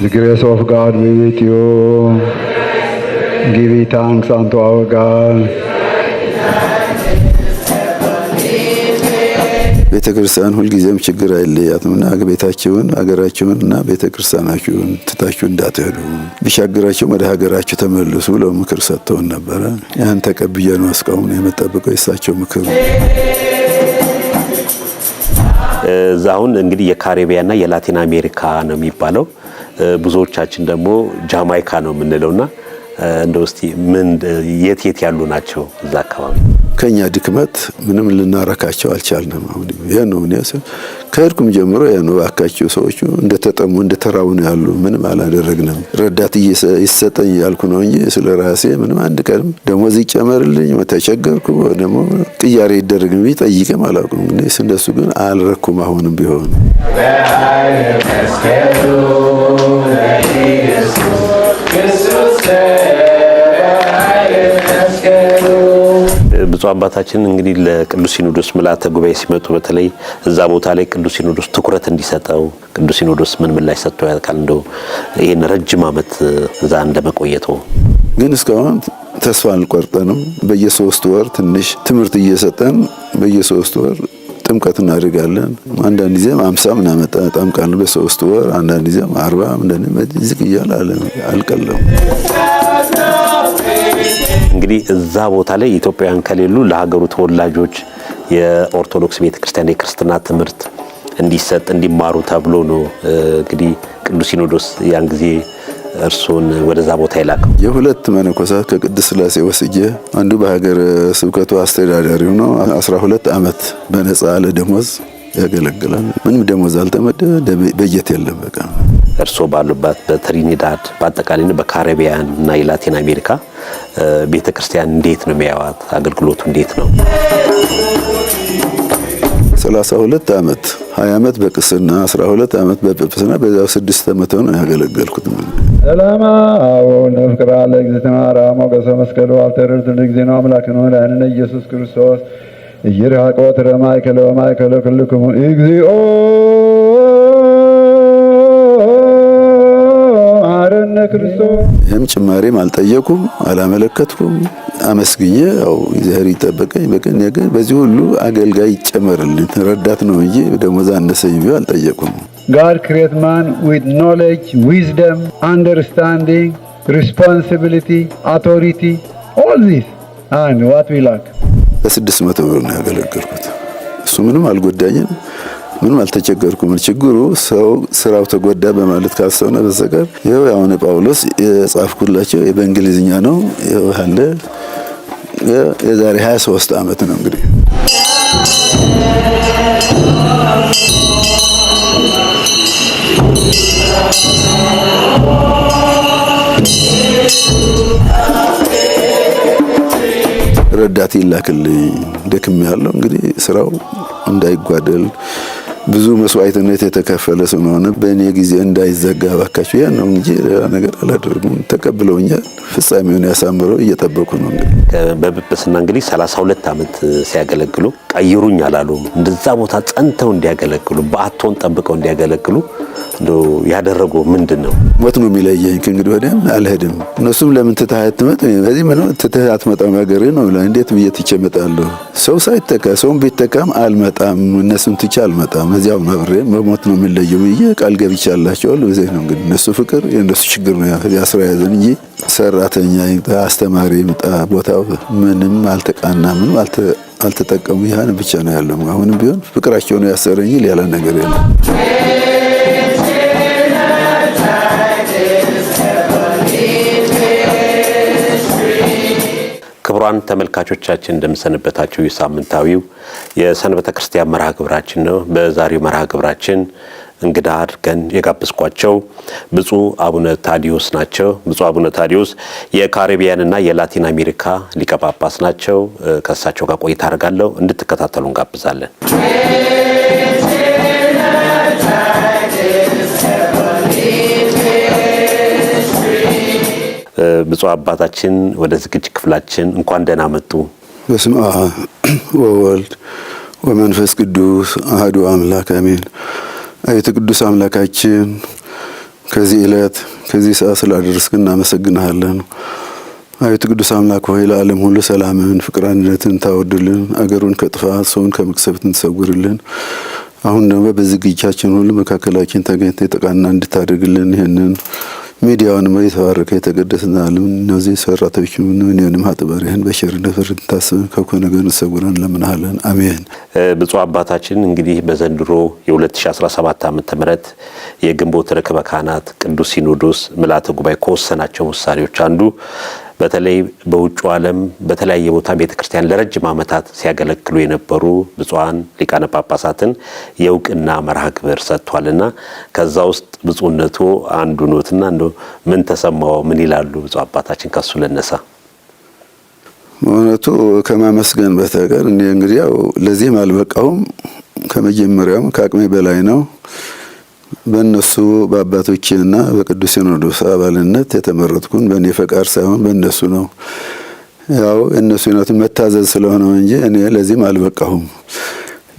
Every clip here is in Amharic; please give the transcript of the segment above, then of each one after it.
The grace of God be with you. Give thanks unto our God. ቤተክርስቲያን ሁልጊዜም ችግር አይለያትምና ቤታችሁን አገራችሁንና ቤተክርስቲያናችሁን ትታችሁ እንዳትሄዱ ቢሻግራችሁ ወደ ሀገራችሁ ተመለሱ ብለው ምክር ሰጥተውን ነበር። ያን ተቀብየን መስቀውን የመጠበቀው የሳቸው ምክር። ዛሁን እንግዲህ የካሪቢያና የላቲን አሜሪካ ነው የሚባለው። ብዙዎቻችን ደግሞ ጃማይካ ነው የምንለውና እንደው እስቲ ምን የት ያሉ ናቸው እዛ አካባቢ? ከኛ ድክመት ምንም ልናረካቸው አልቻልንም። አሁን የነው ከርኩም ጀምሮ የነው አካቸው ሰዎቹ እንደተጠሙ እንደተራው ነው ያሉ። ምንም አላደረግንም። ረዳት ይሰጠኝ ያልኩ ነው እንጂ ስለራሴ ምንም አንድ ቀንም ደሞዝ ይጨመርልኝ ተቸገርኩ ደግሞ ቅያሬ ይደረግልኝ ጠይቄም አላውቅም። እንደሱ ግን አልረኩም። አሁንም ቢሆን ብፁዕ አባታችን እንግዲህ ለቅዱስ ሲኖዶስ ምልዓተ ጉባኤ ሲመጡ በተለይ እዛ ቦታ ላይ ቅዱስ ሲኖዶስ ትኩረት እንዲሰጠው ቅዱስ ሲኖዶስ ምን ምላሽ ሰጥቶ ያልካል? እንደው ይሄን ረጅም ዓመት እዛ እንደመቆየተው ግን እስካሁን ተስፋ አልቆርጠንም። በየ3 ወር ትንሽ ትምህርት እየሰጠን በየ3 ወር ጥምቀት እናደርጋለን። አንዳንድ ጊዜም 50 ምናምን ጠምቃለን በ3 ወር፣ አንዳንድ ጊዜም 40 ምናምን ዝቅ እያለ አልቀለም። እንግዲህ እዛ ቦታ ላይ ኢትዮጵያውያን ከሌሉ ለሀገሩ ተወላጆች የኦርቶዶክስ ቤተክርስቲያን የክርስትና ትምህርት እንዲሰጥ እንዲማሩ ተብሎ ነው እንግዲህ ቅዱስ ሲኖዶስ ያን ጊዜ እርሱን ወደዛ ቦታ ይላከው። የሁለት መነኮሳት ከቅድስት ሥላሴ ወስጄ አንዱ በሀገር ስብከቱ አስተዳዳሪው ነው። 12 ዓመት በነፃ ለደሞዝ ያገለግላል። ምንም ደሞዝ አልተመደበ በጀት የለም። በቃ እርሶ ባሉበት በትሪኒዳድ በአጠቃላይ በካሪቢያን እና የላቲን አሜሪካ ቤተክርስቲያን እንዴት ነው የሚያዋት? አገልግሎቱ እንዴት ነው? 32 ዓመት 20 ዓመት በቅስና 12 ዓመት በጵጵስና በዛው 6 ዓመት ነው ያገለገልኩት። ሰላም አሁን ፍቅር አለ እግዚአብሔር ማርያም ወገሰ መስቀሉ አልተረድ ለጊዜና አምላክ ነው ለአንነ ኢየሱስ ክርስቶስ ይራቆት ረማይከለ ማይከለ ኩልኩም እግዚኦ አረነ ክርስቶስ። ይህም ጭማሬም አልጠየኩም አላመለከትኩም። አመስግኜ ያው እግዚአብሔር ይጠበቀኝ። በቀን ነገር በዚህ ሁሉ አገልጋይ ይጨመርልኝ ረዳት ነው እንጂ ደሞዝ አነሰኝ ቢሆን አልጠየኩም። God create man with knowledge, wisdom, understanding, responsibility, authority, all this. And what we lack? በ600 ብር ነው ያገለገልኩት። እሱ ምንም አልጎዳኝም፣ ምንም አልተቸገርኩም። ችግሩ ሰው ስራው ተጎዳ በማለት ካሰውና በዘቀር ይሄው አሁን ጳውሎስ የጻፍኩላቸው በእንግሊዝኛ ነው። ይሄው አለ የዛሬ 23 ዓመት ነው እንግዲህ ረዳት ይላክልኝ ደክም ያለው እንግዲህ ስራው እንዳይጓደል ብዙ መስዋዕትነት የተከፈለ ስለሆነ በእኔ ጊዜ እንዳይዘጋ ባካችሁ ያን ነው እንጂ ሌላ ነገር አላደረጉም። ተቀብለውኛል። ፍጻሜውን ያሳምረው እየጠበቁ ነው። እንግዲህ በጵጵስና እንግዲህ 32 ዓመት ሲያገለግሉ ቀይሩኝ አላሉም። እንደዛ ቦታ ጸንተው እንዲያገለግሉ በአቶን ጠብቀው እንዲያገለግሉ እንደው ያደረጉ ምንድነው? ሞት ነው የሚለየኝ። እንግዲህ ወዲያም አልሄድም። እነሱም ለምን ትተሃት መጣ በዚህ ምን ትተሃት መጣ ነገር ነው እንዴት ብየት ይመጣለሁ? ሰው ሳይተካ ሰውም ቢተካም አልመጣም። እነሱም ትቻ አልመጣም። እዚያው ማብሬ መሞት ነው የሚለየው ብዬ ቃል ገብቻላቸው። ለዚህ ነው እንግዲህ እነሱ ፍቅር የእነሱ ችግር ነው ያስራ ያዘን እንጂ ሰራተኛ ይምጣ አስተማሪ ይምጣ ቦታው ምንም አልተቃና ምንም አልተጠቀሙ። ያን ብቻ ነው ያለው። አሁንም ቢሆን ፍቅራቸው ነው ያሰረኝ ሌላ ነገር የለም። ክቡራን ተመልካቾቻችን እንደምሰነበታችሁ። የሳምንታዊው የሰንበተ ክርስቲያን መርሃ ግብራችን ነው። በዛሬው መርሃ ግብራችን እንግዳ አድርገን የጋበዝኳቸው ብፁዕ አቡነ ታዲዮስ ናቸው። ብፁዕ አቡነ ታዲዮስ የካሪቢያንና የላቲን አሜሪካ ሊቀ ጳጳስ ናቸው። ከእሳቸው ጋር ቆይታ አደርጋለሁ። እንድትከታተሉ እንጋብዛለን። ብፁዕ አባታችን ወደ ዝግጅት ክፍላችን እንኳን ደህና መጡ። በስመ አብ ወወልድ ወመንፈስ ቅዱስ አሐዱ አምላክ አሜን። አቤቱ ቅዱስ አምላካችን ከዚህ ዕለት ከዚህ ሰዓት ስላደረስክ እናመሰግንሃለን። አቤቱ ቅዱስ አምላክ ሆይ ለዓለም ሁሉ ሰላምን፣ ፍቅር፣ አንድነትን ታወርድልን። አገሩን ከጥፋት ሰውን ከመቅሰፍት ትሰውርልን። አሁን ደግሞ በዝግጅታችን ሁሉ መካከላችን ተገኝተህ የተቃና እንድታደርግልን ይህንን ሚዲያውን የተባረከ የተቀደሰና ዓለም እነዚህ ሰራተኞች ምንንም ሀጥባሪህን በቸርነት ፍርድ ታስበን ከኩ ነገር ሰውረን ለምንሃለን። አሜን። ብፁዕ አባታችን እንግዲህ በዘንድሮ የ2017 ዓ.ም የግንቦት ርክበ ካህናት ቅዱስ ሲኖዶስ ምልዓተ ጉባኤ ከወሰናቸው ውሳኔዎች አንዱ በተለይ በውጭ ዓለም በተለያየ ቦታ ቤተክርስቲያን ለረጅም ዓመታት ሲያገለግሉ የነበሩ ብፁዓን ሊቃነ ጳጳሳትን የእውቅና መርሃ ግብር ሰጥቷልና ከዛ ውስጥ ብፁዕነቱ አንዱ ኖትና እንደው ምን ተሰማው? ምን ይላሉ ብፁዕ አባታችን? ከሱ ለነሳ እውነቱ ከማመስገን በተቀር እኔ እንግዲህ ያው ለዚህም አልበቃሁም። ከመጀመሪያውም ከአቅሜ በላይ ነው። በእነሱ በአባቶቼና በቅዱስ ሲኖዶስ አባልነት የተመረጥኩን በእኔ ፈቃድ ሳይሆን በእነሱ ነው። ያው እነሱ ይነቱ መታዘዝ ስለሆነ እንጂ እኔ ለዚህም አልበቃሁም።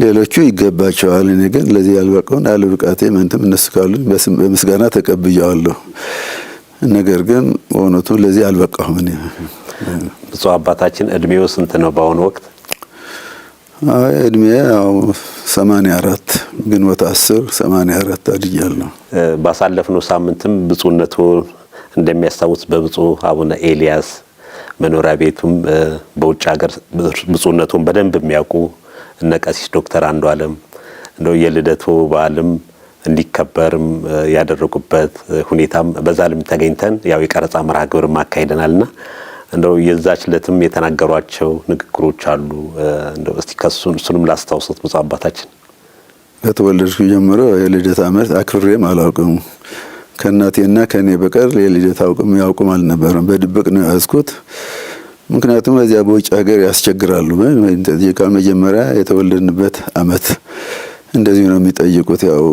ሌሎቹ ይገባቸዋል። እኔ ግን ለዚህ ያልበቃውን አለብቃቴ መንተም እነሱ ካሉ በምስጋና ተቀብያለሁ። ነገር ግን በእውነቱ ለዚህ አልበቃሁም። እኔ ብፁዕ አባታችን እድሜው ስንት ነው በአሁኑ ወቅት? እድሜ ያው 84 ግንቦት 10 84 አድያለሁ። ባሳለፍነው ሳምንትም ብፁዕነቱ እንደሚያስታውስ በብፁዕ አቡነ ኤልያስ መኖሪያ ቤቱም በውጭ ሀገር ብፁዕነቱን በደንብ የሚያውቁ እነ ቀሲስ ዶክተር አንዱዓለም እንደው የልደቱ በዓልም እንዲከበርም ያደረጉበት ሁኔታም በዛልም ተገኝተን ያው የቀረጻ መርሃ ግብር ማካሄደናልና እንደው የዛች ለትም የተናገሯቸው ንግግሮች አሉ። እንደው እስቲ ከሱንም ላስታውሱት ብፁዕ አባታችን። ከተወለድኩ ጀምሮ የልደት ዓመት አክብሬም አላውቅም። ከእናቴና ከኔ በቀር የልደት ያውቁም አልነበረም። በድብቅ ነው ያዝኩት። ምክንያቱም በዚያ በውጭ ሀገር ያስቸግራሉ። መጀመሪያ የተወለድንበት ዓመት እንደዚህ ነው የሚጠይቁት። ያው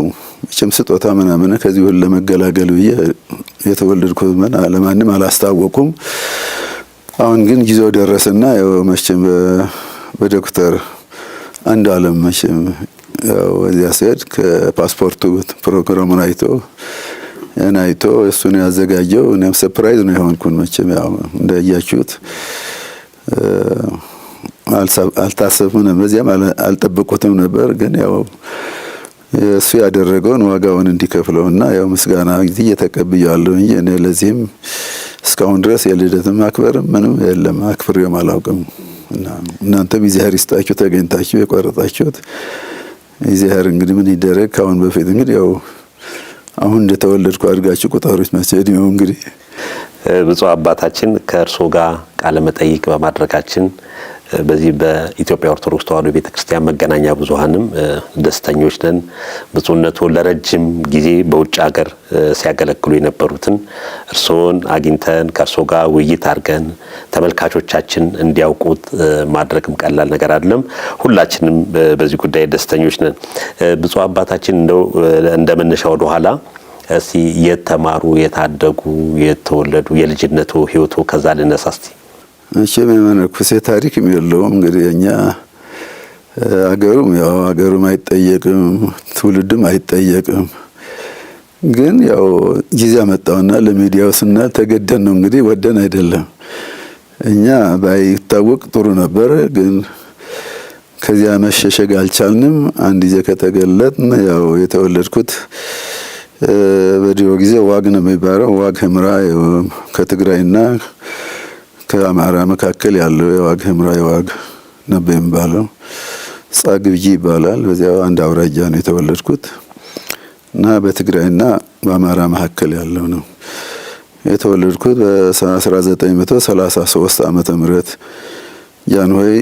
መቼም ስጦታ ምናምን ከዚህ ሁሉ ለመገላገል ብዬ የተወለድኩት ለማንም አላስታወቁም። አሁን ግን ጊዜው ደረሰና ያው መቼም በዶክተር አንዱዓለም መቼም ያው እዚያ ሲሄድ ከፓስፖርቱ ፕሮግራሙን አይቶ እሱን ያዘጋጀው እኔም ሰርፕራይዝ ነው የሆንኩት። መቼም ያው እንዳያችሁት አልታሰብም፣ በዚያም አልጠበቁትም ነበር። ግን ያው እሱ ያደረገውን ዋጋውን እንዲከፍለውና ያው ምስጋና ጊዜ ተቀብያለሁ እንጂ እኔ ለዚህም እስካሁን ድረስ የልደትም አክበርም ምንም የለም፣ አክብሬም አላውቅም። እና እናንተም እግዚአብሔር ይስጣችሁ ተገኝታችሁ የቆረጣችሁት እግዚአብሔር እንግዲህ ምን ይደረግ። ካሁን በፊት እንግዲህ ያው አሁን እንደተወለድኩ አድርጋችሁ ቁጠሩት መቼ ነው እንግዲህ። ብፁዕ አባታችን ከእርስዎ ጋር ቃለ መጠይቅ በማድረጋችን በዚህ በኢትዮጵያ ኦርቶዶክስ ተዋሕዶ ቤተክርስቲያን መገናኛ ብዙሃንም ደስተኞች ነን። ብፁዕነቱ ለረጅም ጊዜ በውጭ ሀገር ሲያገለግሉ የነበሩትን እርስዎን አግኝተን ከእርስዎ ጋር ውይይት አድርገን ተመልካቾቻችን እንዲያውቁት ማድረግም ቀላል ነገር አይደለም። ሁላችንም በዚህ ጉዳይ ደስተኞች ነን። ብፁዕ አባታችን እንደው እንደመነሻ ወደ ኋላ እስቲ የተማሩ የታደጉ የተወለዱ የልጅነቱ ህይወቱ ከዛ ልነሳ እስቲ። መቼም የመነኩሴ ታሪክ የለውም እንግዲህ እኛ አገሩም አይጠየቅም ትውልድም አይጠየቅም። ግን ያው ጊዜ አመጣውና ለሚዲያው ስናል ተገደን ነው እንግዲህ ወደን አይደለም። እኛ ባይታወቅ ጥሩ ነበር፣ ግን ከዚያ መሸሸግ አልቻልንም። አንድ ጊዜ ከተገለጥን ያው የተወለድኩት በድሮ ጊዜ ዋግ ነው የሚባለው። ዋግ ህምራ ከትግራይና ከአማራ መካከል ያለው የዋግ ህምራ የዋግ ነበር የሚባለው። ጻግብጂ ይባላል። በዚያው አንድ አውራጃ ነው የተወለድኩት እና በትግራይና በአማራ መካከል ያለው ነው የተወለድኩት። በ1933 ዓመተ ምህረት ጃንሆይ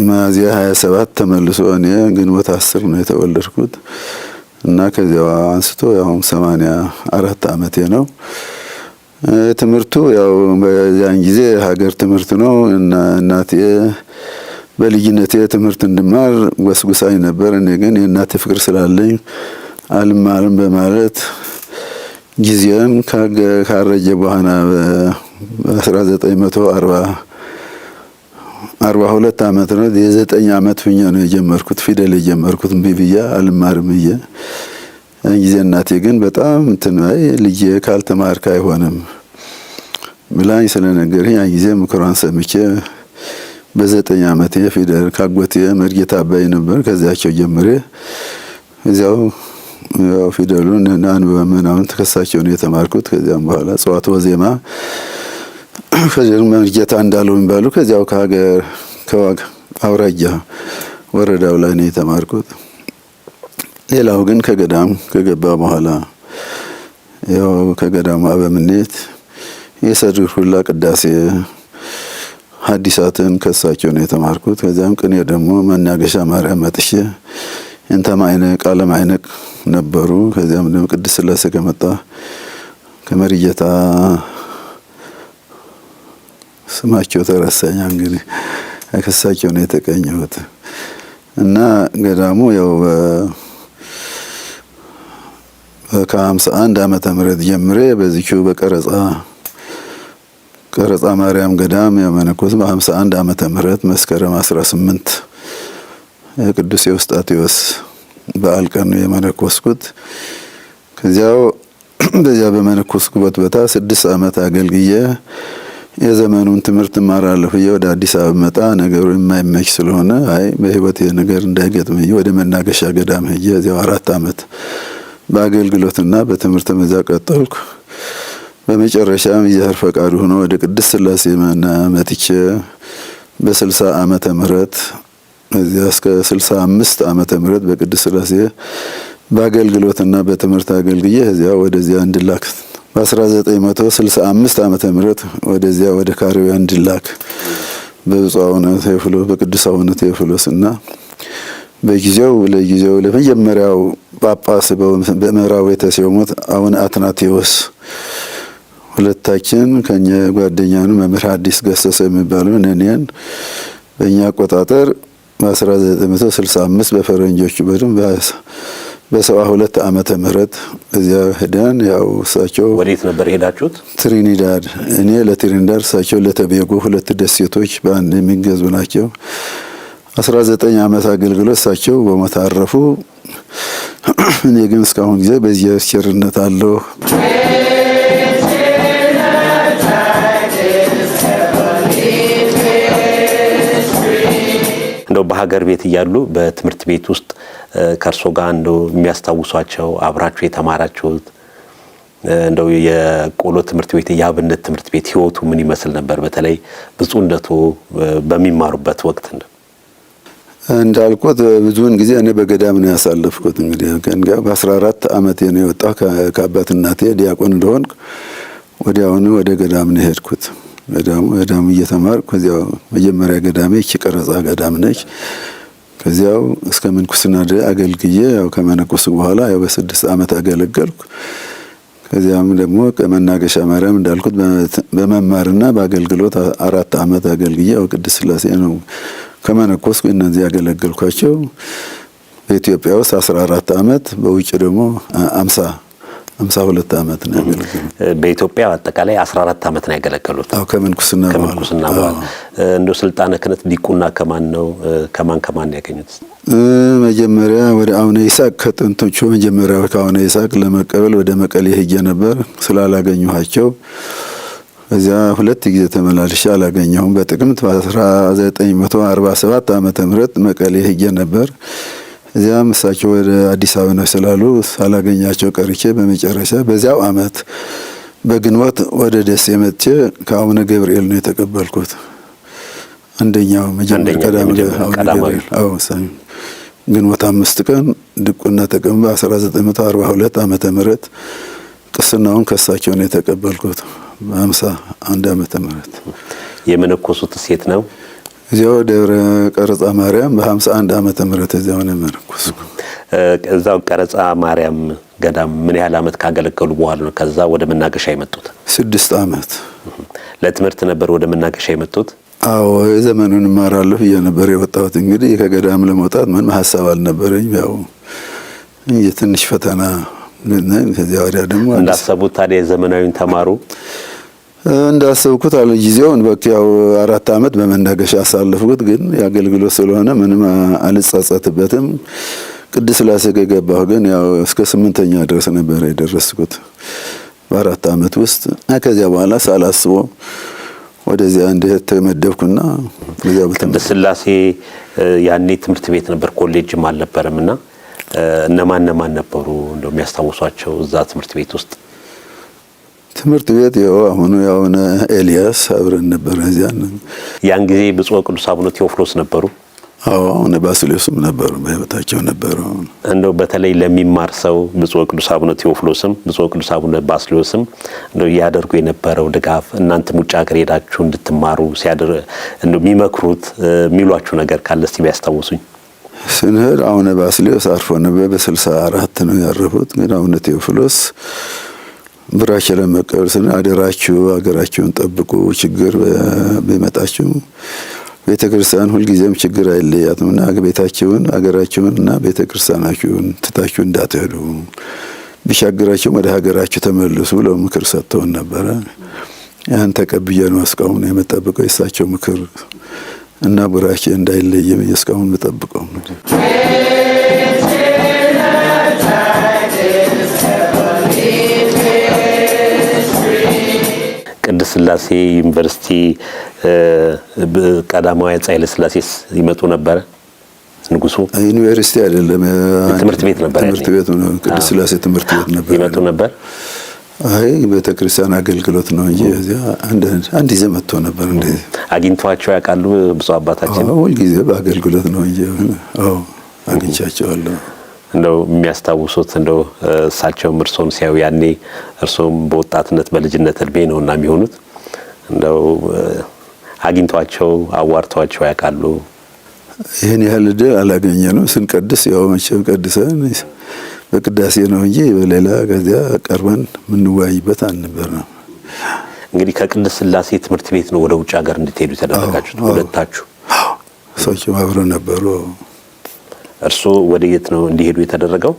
ሚያዝያ 27 ተመልሶ እኔ ግንቦት 10 ነው የተወለድኩት እና ከዚያው አንስቶ ያው 84 ዓመቴ ነው። ትምህርቱ ያው በዚያን ጊዜ ሀገር ትምህርት ነው እና እናቴ በልጅነቴ ትምህርት እንድማር ወስጉሳኝ ነበር። እኔ ግን የእናቴ ፍቅር ስላለኝ አልማርም በማለት ጊዜን ካረጀ በኋላ በ1942 ዓመት ነው የ9 ዓመት ሁኜ ነው የጀመርኩት ፊደል የጀመርኩት። እምቢ ብዬ አልማርም ብዬ ጊዜ እናቴ ግን በጣም እንትን ልጄ ካልተማርክ አይሆንም ብላኝ ስለነገረኝ ያን ጊዜ ምክሯን ሰምቼ በ9 ዓመቴ ፊደል ካጎቴ መርጌታ አባይ ነበር ከዚያቸው ጀምሬ እዚያው ያው ፊደሉን አንብበ ምናምን ተከሳቸው ነው የተማርኩት። ከዚያም በኋላ ጽዋት ወዜማ ከዚያው መርጌታ እንዳለው የሚባሉ ከዚያው ከሀገር ከዋግ አውራጃ ወረዳው ላይ ነው የተማርኩት። ሌላው ግን ከገዳም ከገባ በኋላ ያው ከገዳሙ አበምኔት የሰርክ ሁላ ቅዳሴ ሐዲሳትን ከሳቸው ነው የተማርኩት። ከዚያም ቅኔ ደግሞ መናገሻ ማርያም መጥቼ እንተማይነ ቃለ ማይነቅ ነበሩ። ከዚያም ደግሞ ቅድስት ሥላሴ ከመጣ ከመርጌታ ስማቸው ተረሳኝ እንግዲህ ከሳቸው ነው የተቀኘሁት እና ገዳሙ ያው ከ51 ዓመተ ምህረት ጀምሬ በዚህው በቀረጻ ማርያም ገዳም የመነኮስ በ51 ዓመተ ምህረት መስከረም 18 ቅዱስ ኤዎስጣቴዎስ በዓል ቀን ነው የመነኮስኩት። ከዚያው በዚያ በመነኮስኩበት ቦታ 6 ዓመት አገልግዬ የዘመኑን ትምህርት እማራለሁ ብዬ ወደ አዲስ አበባ መጣ። ነገሩ የማይመች ስለሆነ አይ በህይወቴ ነገር እንዳይገጥመኝ ወደ መናገሻ ገዳም ሄጄ እዚያው 4 ዓመት በአገልግሎትና በትምህርት መዛ ቀጠልኩ። በመጨረሻም እግዚአብሔር ፈቃዱ ሆኖ ወደ ቅድስት ሥላሴ መጥቼ በ60 ዓመተ ምህረት እዚያ እስከ 65 ዓመተ ምህረት በቅድስት ሥላሴ በአገልግሎትና በትምህርት አገልግዬ እዚያ ወደዚያ እንድላክ በ1965 ዓመተ ምህረት ወደዚያ ወደ ካሬው እንድላክ በብፁዕ አቡነ ቴዎፍሎስ በቅዱስ አቡነ ቴዎፍሎስና በጊዜው ለመጀመሪያው ጳጳስ በምዕራብ የተሾሙት አቡነ አትናቴዎስ ሁለታችን ከኛ ጓደኛ ነው መምህር ሐዲስ ገሰሰ የሚባሉ እኔን በእኛ አቆጣጠር በ1965 በፈረንጆቹ በ72 ዓመተ ምህረት እዚያ ሄደን ያው እሳቸው ወዴት ነበር ሄዳችሁት? ትሪኒዳድ፣ እኔ ለትሪኒዳድ እሳቸው ለተቤጎ ሁለት ደሴቶች በአንድ የሚገዙ ናቸው። 19 ዓመት አገልግሎት እሳቸው በሞት አረፉ። እኔ ግን እስካሁን ጊዜ በዚህ ቸርነት አለሁ። እንደው በሀገር ቤት እያሉ በትምህርት ቤት ውስጥ ከእርሶ ጋር እንደው የሚያስታውሷቸው አብራችሁ የተማራችሁት እንደው የቆሎ ትምህርት ቤት የአብነት ትምህርት ቤት ህይወቱ ምን ይመስል ነበር? በተለይ ብፁዕነቱ በሚማሩበት ወቅት እንዳልኩት ብዙውን ጊዜ እኔ በገዳም ነው ያሳለፍኩት። እንግዲህ በ14 ዓመቴ ነው የወጣሁ ከአባት እናቴ ዲያቆን እንደሆንኩ ወዲያውኑ ወደ ገዳም ነው የሄድኩት። ገዳሙ እየተማርኩ ከዚያው መጀመሪያ ገዳሜ ቀረጻ ገዳም ነች። ከዚያው እስከ ምንኩስና አገልግዬ ያው ከመነኮስ በኋላ ያው በ6 ዓመት አገለገልኩ። ከዚያም ደግሞ ከመናገሻ ማርያም እንዳልኩት በመማርና በአገልግሎት 4 ዓመት አገልግዬ ያው ቅድስት ሥላሴ ነው ከመነኮስኩ እነዚህ ያገለገልኳቸው። በኢትዮጵያ ውስጥ 14 ዓመት በውጭ ደግሞ 52 ዓመት ነው ያገለገሉት። በኢትዮጵያ አጠቃላይ 14 ዓመት ነው ያገለገሉት። አዎ ከመንኩስና በኋላ እንደው ስልጣነ ክህነት ዲቁና ከማን ያገኙት? መጀመሪያ ወደ አቡነ ይስሐቅ ከጥንቶቹ መጀመሪያ ከአቡነ ይስሐቅ ለመቀበል ወደ መቀሌ ሄጄ ነበር። ስላላገኘኋቸው እዚያ 2 ጊዜ ተመላልሼ አላገኘሁም። በጥቅምት በ1947 ዓመተ ምህረት መቀሌ ሄጄ ነበር። እዚያም እሳቸው ወደ አዲስ አበባ ነው ስላሉ ሳላገኛቸው ቀርቼ በመጨረሻ በዚያው ዓመት በግንቦት ወደ ደሴ መጥቼ ከአቡነ ገብርኤል ነው የተቀበልኩት። አንደኛው መጀመሪያ ቀዳማዊ ገብርኤል ግንቦት 5 ቀን ድቁና ተቀበልኩ። በ1942 ዓመተ ምህረት ቅስናውን ከሳቸው ነው የተቀበልኩት። በ51 ዓመተ ምህረት የመነኮሱት ሴት ነው እዚያው ደብረ ቀረጻ ማርያም በ51 ዓመተ ምህረት እዚያው ነው የመነኮስኩ። እዛው ቀረጻ ማርያም ገዳም ምን ያህል ዓመት ካገለገሉ በኋላ ነው ከዛ ወደ መናገሻ የመጡት? 6 ዓመት ለትምህርት ነበር ወደ መናገሻ የመጡት? አዎ ዘመኑን እማራለሁ ብዬ ነበር የወጣሁት። እንግዲህ ከገዳም ለመውጣት ምንም ሀሳብ አልነበረኝ። ያው የትንሽ ፈተና ከዚያ ወዲያ ደግሞ እንዳሰቡት ታዲያ ዘመናዊን ተማሩ? እንዳሰብኩት አለ ጊዜውን በቃ ያው 4 ዓመት በመናገሻ አሳለፍኩት። ግን የአገልግሎት ስለሆነ ምንም አልጸጸትበትም። ቅድስት ሥላሴ ገባሁ። ግን ያው እስከ 8ኛ ድረስ ነበር የደረስኩት በ4 ዓመት ውስጥ። ከዚያ በኋላ ሳላስበው ወደዚያ እንዴት ተመደብኩና በዚያ ቅድስት ሥላሴ ያኔ ትምህርት ቤት ነበር፣ ኮሌጅም አልነበረምና እነማን ነበሩ እንደው የሚያስታውሷቸው እዛ ትምህርት ቤት ውስጥ? ትምህርት ቤት ያው አሁኑ ያውነ ኤልያስ አብረን ነበር። ያን ጊዜ ብፁዕ ቅዱስ አቡነ ቴዎፍሎስ ነበሩ። አዎ አሁን ባስልዮስም ነበሩ፣ በህይወታቸው ነበሩ። እንደው በተለይ ለሚማር ሰው ብፁዕ ቅዱስ አቡነ ቴዎፍሎስም ብፁዕ ቅዱስ አቡነ ባስልዮስም እንደው ያደርጉ የነበረው ድጋፍ እናንተም ውጭ ሀገር ሄዳችሁ እንድትማሩ እንደው የሚመክሩት የሚሏችሁ ነገር ካለ እስቲ ቢያስታውሱኝ። ስንሄድ አቡነ ባስልዮስ አርፎ ነበር፣ በ64 ነው ያረፉት። ግን አቡነ ቴዎፍሎስ ብራቸው ለመቀበል አደራችሁ ሀገራችሁን ጠብቁ፣ ችግር ቢመጣችሁ ቤተክርስቲያን ሁልጊዜም ችግር አይለያትምና ቤታችሁን ሀገራችሁንና ቤተክርስቲያናችሁን ትታችሁ እንዳትሄዱ፣ ቢሻግራችሁ ወደ ሀገራችሁ ተመለሱ ብለው ምክር ሰጥተውን ነበረ። ያን ተቀብዬ ነው እስካሁን የምጠብቀው የእሳቸው ምክር እና ቡራኬ እንዳይለየም እስካሁን የምጠብቀው። ቅድስት ሥላሴ ዩኒቨርሲቲ ቀዳማዊ አፄ ኃይለ ሥላሴስ ይመጡ ነበረ? ንጉሱ ዩኒቨርሲቲ አይደለም፣ ትምህርት ቤት ነበር። ትምህርት ቤት ነው፣ ቅድስት ሥላሴ ትምህርት ቤት ነበር። ይመጡ ነበር? አይ ቤተክርስቲያን አገልግሎት ነው እንጂ እዚያ አንድ ጊዜ መጥቶ ነበር። እንደዚህ አግኝቷቸው ያውቃሉ ብፁዕ አባታችን? አዎ ሁልጊዜ በአገልግሎት ነው እንጂ። አዎ አግኝቻቸዋለሁ። እንደው የሚያስታውሱት እንደው እሳቸውም እርሶን ሲያዩ ያኔ እርሶም በወጣትነት በልጅነት እድሜ ነውና የሚሆኑት እንደው አግኝቷቸው አዋርቷቸው ያውቃሉ? ይህን ያህል ዕድል አላገኘንም። ስንቀድስ ያው መቼም ቀድሰን በቅዳሴ ነው እንጂ በሌላ ከዚያ ቀርበን የምንወያይበት አልነበረም። እንግዲህ ከቅድስት ሥላሴ ትምህርት ቤት ነው ወደ ውጭ ሀገር እንድትሄዱ የተደረጋችሁት ሁለታችሁ? እሳቸው አብረው ነበሩ። እርሶ ወደ የት ነው እንዲሄዱ የተደረገው?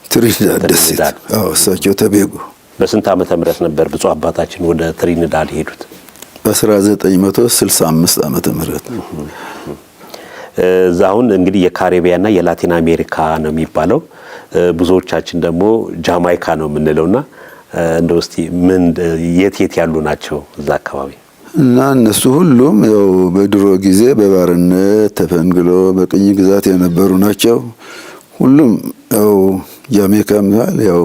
ትሪኒዳድ ደሴት። አዎ እሳቸው ተቤጉ። በስንት ዓመተ ምህረት ነበር ብፁዕ አባታችን ወደ ትሪኒዳድ ሄዱት? በ1965 ዓመተ ምህረት። አሁን እንግዲህ የካሪቢያና የላቲን አሜሪካ ነው የሚባለው፣ ብዙዎቻችን ደግሞ ጃማይካ ነው የምንለውና እንደው እስቲ ምን የት ያሉ ናቸው እዛ አካባቢ? እና እነሱ ሁሉም ያው በድሮ ጊዜ በባርነት ተፈንግሎ በቅኝ ግዛት የነበሩ ናቸው። ሁሉም ያው ጃሜይካ ማለት ያው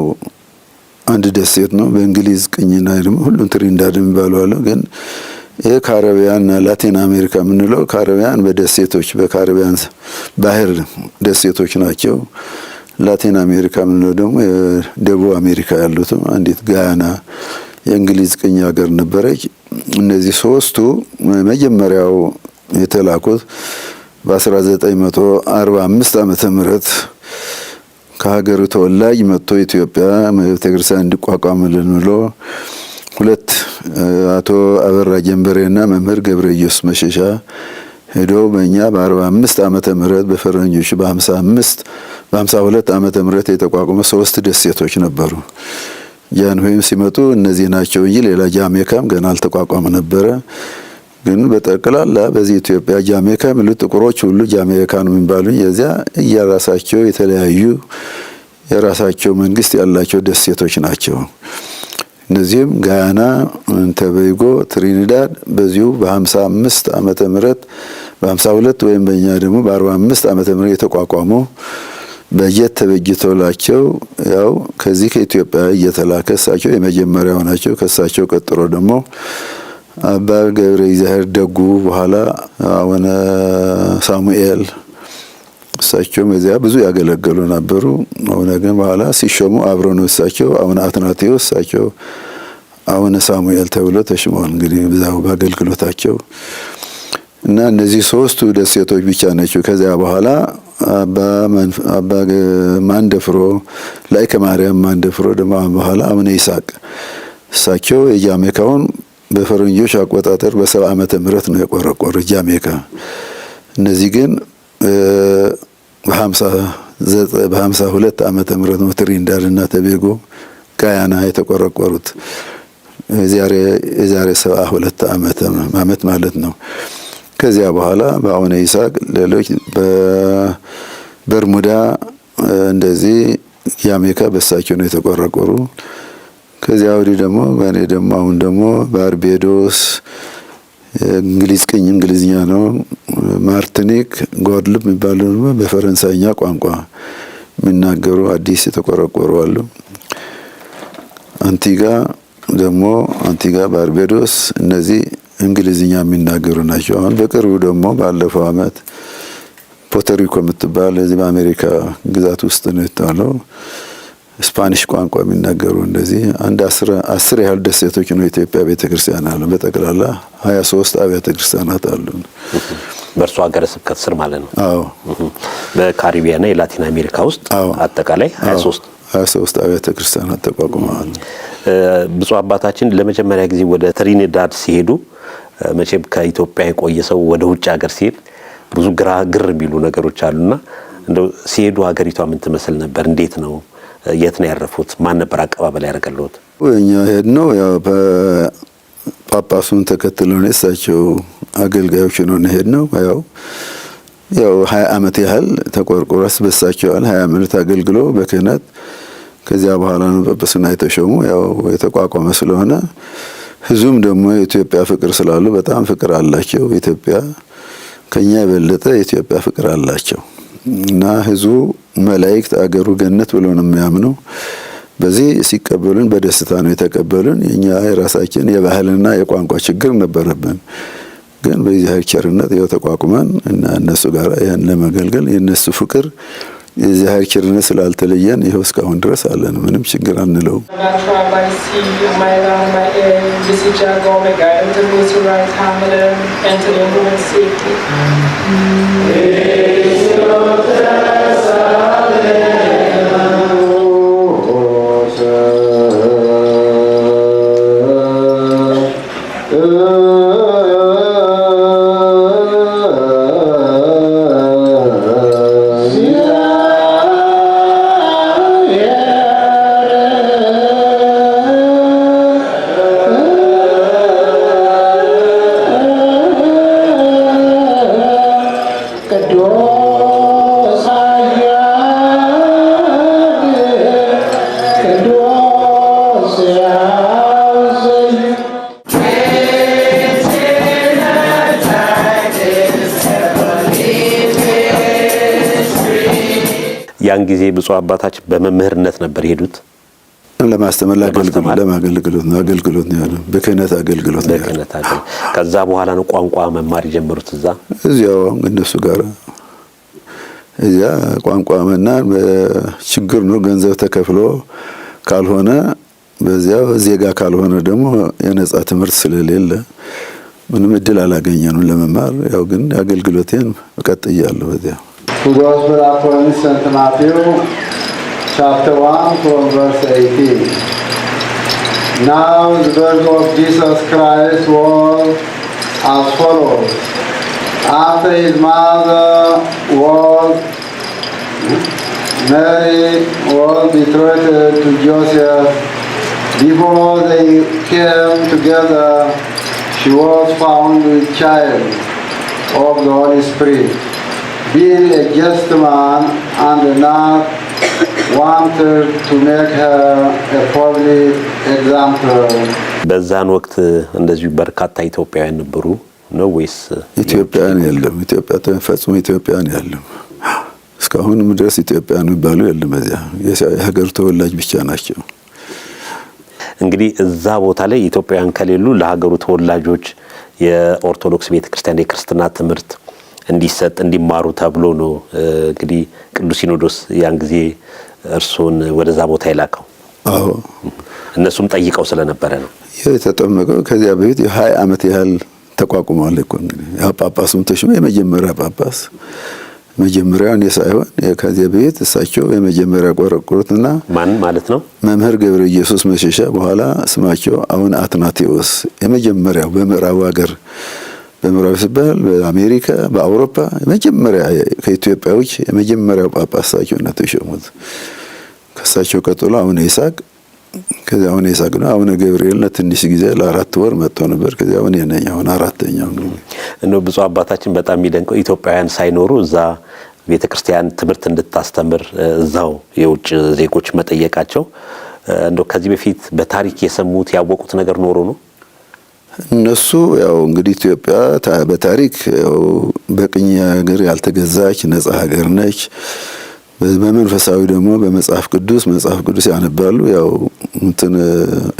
አንድ ደሴት ነው በእንግሊዝ ቅኝና ደግሞ ሁሉም ትሪኒዳድ የሚባሉ አለ። ግን የካሪቢያንና ላቲን አሜሪካ የምንለው ካሪቢያን በደሴቶች በካሪቢያን ባህር ደሴቶች ናቸው። ላቲን አሜሪካ የምንለው ደግሞ የደቡብ አሜሪካ ያሉትም አንዲት ጋያና የእንግሊዝ ቅኝ ሀገር ነበረች። እነዚህ ሶስቱ መጀመሪያው የተላኩት በ1945 ዓመተ ምህረት ከሀገሩ ተወላጅ መጥቶ ኢትዮጵያ ቤተክርስቲያን እንዲቋቋምልን ብሎ ሁለት አቶ አበራ ጀንበሬና መምህር ገብረ ኢየሱስ መሸሻ ሄደው በእኛ በ45 ዓመተ ምህረት በፈረንጆች በ52 ዓመተ ምህረት የተቋቋመ 3 ደሴቶች ነበሩ። ጃንሆይም ሲመጡ እነዚህ ናቸው እንጂ ሌላ ጃሜይካም ገና አልተቋቋመ ነበረ። ግን በጠቅላላ በዚህ ኢትዮጵያ ጃሜይካ የሚሉ ጥቁሮች ሁሉ ጃሜይካ ነው የሚባሉ የዚያ የራሳቸው የተለያዩ የራሳቸው መንግስት ያላቸው ደሴቶች ናቸው። እነዚህም ጋያና፣ ተቤጎ፣ ትሪኒዳድ በዚሁ በ55 ዓመተ ምህረት በ52 ወይም በእኛ ደግሞ በ45 ዓመተ ምህረት የተቋቋሙ በጀት ተበጅቶላቸው ያው ከዚህ ከኢትዮጵያ እየተላከ እሳቸው የመጀመሪያው ናቸው። ከእሳቸው ቀጥሎ ደግሞ አባ ገብረ እግዚአብሔር ደጉ፣ በኋላ አቡነ ሳሙኤል እሳቸውም እዚያ ብዙ ያገለገሉ ነበሩ። አሁን ግን በኋላ ሲሾሙ አብረው ነው እሳቸው አቡነ አትናቴዎስ እሳቸው አቡነ ሳሙኤል ተብሎ ተሽመዋል። እንግዲህ በዛው በአገልግሎታቸው እና እነዚህ ሶስቱ ደሴቶች ብቻ ናቸው። ከዚያ በኋላ አባ ማንደፍሮ ላይከ ማርያም ማንደፍሮ ደግሞ በኋላ አቡነ ይስሐቅ እሳቸው የጃሜይካውን በፈረንጆች አቆጣጠር በ70 ዓመተ ምህረት ነው የቆረቆሩ ጃሜይካ። እነዚህ ግን በ52 ዓመተ ምህረት ነው ትሪኒዳድ እና ተቤጎ ጋያና የተቆረቆሩት። የዛሬ 72 ዓመት ማለት ነው። ከዚያ በኋላ በአቡነ ይስሐቅ ሌሎች በበርሙዳ እንደዚህ የአሜሪካ በሳቸው ነው የተቆረቆሩ። ከዚያ ወዲህ ደግሞ በእኔ ደግሞ አሁን ደግሞ ባርቤዶስ እንግሊዝ ቅኝ እንግሊዝኛ ነው። ማርቲኒክ፣ ጓድሉፕ የሚባሉ ደግሞ በፈረንሳይኛ ቋንቋ የሚናገሩ አዲስ የተቆረቆሩ አሉ። አንቲጋ ደግሞ ባርቤዶስ እነዚህ እንግሊዝኛ የሚናገሩ ናቸው። አሁን በቅርቡ ደግሞ ባለፈው አመት ፖርቶሪኮ የምትባል እዚህ በአሜሪካ ግዛት ውስጥ ነው የተባለው ስፓኒሽ ቋንቋ የሚናገሩ እንደዚህ አንድ 10 ያህል ደሴቶች ነው ኢትዮጵያ ቤተክርስቲያን አለ። በጠቅላላ 23 አብያተ ክርስቲያናት አሉ። በእርሱ ሀገረ ስብከት ስር ማለት ነው። አዎ። በካሪቢያና የላቲን አሜሪካ ውስጥ አጠቃላይ 23 አብያተ ክርስቲያናት ተቋቁመዋል። ብፁዕ አባታችን ለመጀመሪያ ጊዜ ወደ ትሪኒዳድ ሲሄዱ መቼም ከኢትዮጵያ የቆየ ሰው ወደ ውጭ ሀገር ሲሄድ ብዙ ግር የሚሉ ነገሮች አሉና እንደው ሲሄዱ ሀገሪቷ ምን ትመስል ነበር? እንዴት ነው? የት ነው ያረፉት? ማን ነበር አቀባበል ያደረገለት? እኛ ሄድነው ያው በጳጳሱን ተከትለው ነው እሳቸው አገልጋዮች ነው ሄድነው። ያው 20 አመት ያህል ተቆርቆረስ በሳቸው 20 አመት አገልግሎ በክህነት ከዚያ በኋላ ነው ጳጳስና የተሾሙ። ያው የተቋቋመ ስለሆነ ህዝቡም ደግሞ የኢትዮጵያ ፍቅር ስላሉ በጣም ፍቅር አላቸው። ኢትዮጵያ ከኛ የበለጠ የኢትዮጵያ ፍቅር አላቸው እና ህዝቡ መላእክት አገሩ ገነት ብሎ ነው የሚያምነው። በዚህ ሲቀበሉን በደስታ ነው የተቀበሉን። እኛ የራሳችን የባህልና የቋንቋ ችግር ነበረብን፣ ግን በዚህ ቸርነት ያው ተቋቁመን እና እነሱ ጋር ያን ለማገልገል የነሱ ፍቅር የዚህ ቸርነት ስላልተለየን ይኸው እስካሁን ድረስ አለን። ምንም ችግር አንለው። ያን ጊዜ ብፁዕ አባታችን በመምህርነት ነበር የሄዱት። ለማስተማር ለማገልግሎት ነው ያለው። በክህነት አገልግሎት ነው። ከዛ በኋላ ነው ቋንቋ መማር የጀመሩት። እዚያው እነሱ ጋር እዚያ ቋንቋ መናር ችግር ነው። ገንዘብ ተከፍሎ ካልሆነ በዚያው ዜጋ ካልሆነ ደግሞ የነጻ ትምህርት ስለሌለ ምንም እድል አላገኘንም ለመማር። ያው ግን አገልግሎቴን ቀጥያለሁ በዚያው። Gospel according to St. Matthew, chapter 1, from verse 18. Now the birth of Jesus Christ was as follows. After his mother was Mary was betrothed to Joseph, before they came together, she was found with child of the Holy Spirit. Being a just man and not wanted to make her a public example. በዛን ወቅት እንደዚሁ በርካታ ኢትዮጵያውያን ነበሩ ነው ወይስ? ኢትዮጵያውያን የለም። ኢትዮጵያ ተፈጽሞ ኢትዮጵያውያን የለም። እስካሁንም ድረስ ኢትዮጵያውያን የሚባሉ የለም። እዚያ የሀገር ተወላጅ ብቻ ናቸው። እንግዲህ እዛ ቦታ ላይ ኢትዮጵያውያን ከሌሉ ለሀገሩ ተወላጆች የኦርቶዶክስ ቤተክርስቲያን የክርስትና ትምህርት እንዲሰጥ እንዲማሩ ተብሎ ነው እንግዲህ ቅዱስ ሲኖዶስ ያን ጊዜ እርሱን ወደዛ ቦታ ይላከው። አዎ እነሱም ጠይቀው ስለነበረ ነው የተጠመቀው። ከዚያ በፊት የ20 አመት ያህል ተቋቁሟል እኮ እንግዲህ ያ ጳጳሱም ተሾመ። የመጀመሪያ ጳጳስ መጀመሪያውን የሳይሆን ከዚያ በፊት እሳቸው የመጀመሪያ ቆረቆሩትና ማን ማለት ነው? መምህር ገብረ ኢየሱስ መሸሻ፣ በኋላ ስማቸው አሁን አትናቴዎስ። የመጀመሪያው በምዕራብ ሀገር በምዕራብ ሲባል በአሜሪካ በአውሮፓ የመጀመሪያ ከኢትዮጵያዎች የመጀመሪያው ጳጳስ እሳቸው ነው የተሾሙት። ከእሳቸው ቀጥሎ አሁን ይስሐቅ፣ ከዚያ አሁን ይስሐቅ ነው። አሁን ገብርኤል ለትንሽ ጊዜ ለ4 ወር መጥቶ ነበር። ከዚያ አሁን የነኛ አሁን 4ኛው ነው። ብፁዕ አባታችን በጣም የሚደንቀው ኢትዮጵያውያን ሳይኖሩ እዛ ቤተክርስቲያን ትምህርት እንድታስተምር እዛው የውጭ ዜጎች መጠየቃቸው እንደው ከዚህ በፊት በታሪክ የሰሙት ያወቁት ነገር ኖሮ ነው? እነሱ ያው እንግዲህ ኢትዮጵያ በታሪክ ያው በቅኝ ሀገር ያልተገዛች ነጻ ሀገር ነች። በመንፈሳዊ ደግሞ በመጽሐፍ ቅዱስ ያነባሉ። ያው እንትን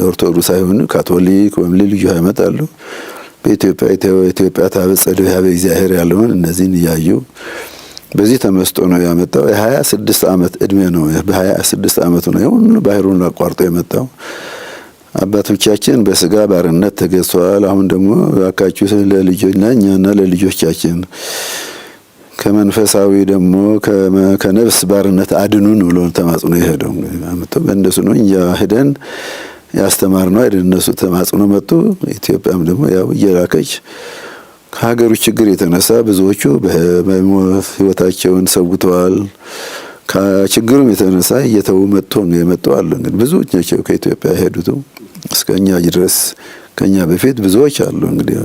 ኦርቶዶክስ አይሆን ካቶሊክ ወይም ልዩ ያመጣሉ። በኢትዮጵያ ታበጸደ ያበ እግዚአብሔር ያለውን እነዚህን እያዩ በዚህ ተመስጦ ነው ያመጣው። የ26 ዓመት እድሜ ነው። በ26 ዓመቱ ነው ሁሉ ባህሩን አቋርጦ የመጣው። አባቶቻችን በስጋ ባርነት ተገዝተዋል። አሁን ደግሞ ያካቹ ለልጆችና እኛና ለልጆቻችን ከመንፈሳዊ ደግሞ ከነፍስ ባርነት አድኑን ብሎ ተማጽኖ ይሄደው አመጣው። በእንደሱ ነው እኛ ሄደን ያስተማርነው አይደል? እነሱ ተማጽኖ መጡ። ኢትዮጵያም ደግሞ ያው እየላከች ከሀገሩ ችግር የተነሳ ብዙዎቹ በሞት ህይወታቸውን ሰውተዋል። ከችግሩም የተነሳ እየተው መጥቶ ነው የመጣው አሉ። እንግዲህ ብዙዎች ናቸው ከኢትዮጵያ ሄዱት እስከኛ ድረስ። ከኛ በፊት ብዙዎች አሉ። እንግዲህ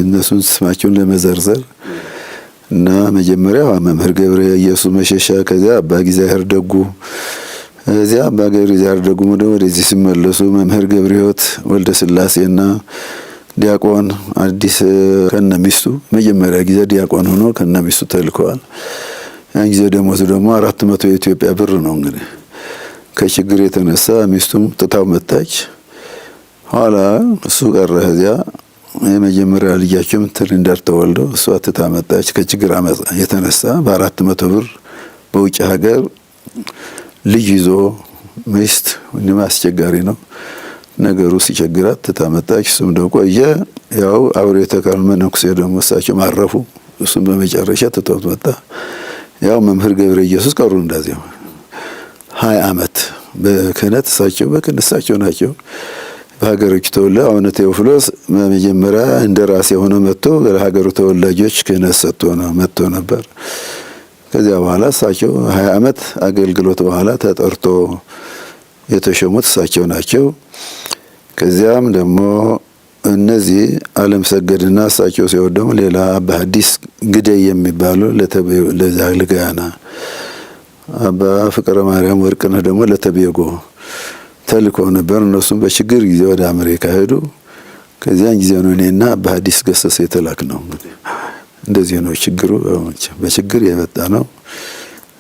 እነሱን ስማቸውን ለመዘርዘር እና መጀመሪያ መምህር ገብረ ኢየሱስ መሸሻ፣ ከዚያ አባ እግዚአብሔር ደጉ፣ እዚያ አባ ገብረ እግዚአብሔር ደጉ ወደዚህ ሲመለሱ መምህር ገብረ ሕይወት ወልደ ስላሴና ዲያቆን አዲስ ከነሚስቱ መጀመሪያ ጊዜ ዲያቆን ሆኖ ከነሚስቱ ተልከዋል። ያን ጊዜ ደግሞ 400 የኢትዮጵያ ብር ነው። እንግዲህ ከችግር የተነሳ ሚስቱም ትታው መጣች። ኋላ እሱ ቀረ። እዚያ የመጀመሪያ ልጃቸው ትሪንዳር ተወልዶ እሷ ትታ መጣች። ከችግር የተነሳ በ400 ብር በውጭ ሀገር ልጅ ይዞ ሚስት ወንድም አስቸጋሪ ነው ነገሩ። ሲቸግራት ትታ መጣች። እሱም ደግሞ ቆየ። ያው አውሬ ተካል መነኩሴ ደግሞ እሳቸው ማረፉ። እሱም በመጨረሻ ትቶት መጣ። ያው መምህር ገብረ ኢየሱስ ቀሩ እንደዚህ 20 ዓመት በክህነት እሳቸው በክህነታቸው ናቸው። በሀገሮች ተወላ አሁን ቴዎፍሎስ በመጀመሪያ እንደራሴ ሆኖ መጥቶ ለሀገሩ ተወላጆች ክህነት ሰጥቶ ነው መጥቶ ነበር። ከዚያ በኋላ እሳቸው 20 ዓመት አገልግሎት በኋላ ተጠርቶ የተሾሙት እሳቸው ናቸው። ከዚያም ደግሞ እነዚህ ዓለም ሰገድና እሳቸው ሲወደሙ ሌላ አባ ሐዲስ ግደይ የሚባሉ ለዛልጋና አባ ፍቅረ ማርያም ወርቅነህ ደግሞ ለተቤጎ ተልኮ ነበር። እነሱም በችግር ጊዜ ወደ አሜሪካ ሄዱ። ከዚያን ጊዜ ነው እኔና አባ ሐዲስ ገሰሰ የተላክ ነው። እንደዚህ ነው ችግሩ። በችግር የመጣ ነው።